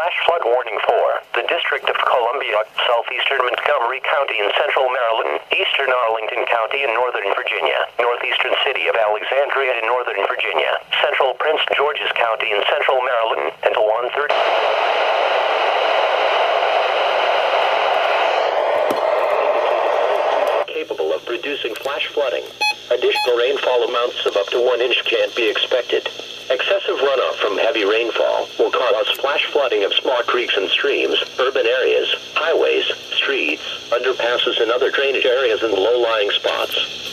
flash flood warning for the District of Columbia, southeastern Montgomery County in central Maryland, eastern Arlington County in northern Virginia, northeastern city of Alexandria in northern Virginia, central Prince George's County in central Maryland until 1:30. Capable of producing flash flooding. Additional rainfall amounts of up to 1 inch can't be expected. Excessive runoff from heavy rainfall will cause flash flooding of small creeks and streams, urban areas, highways, streets, underpasses, and other drainage areas in low-lying spots.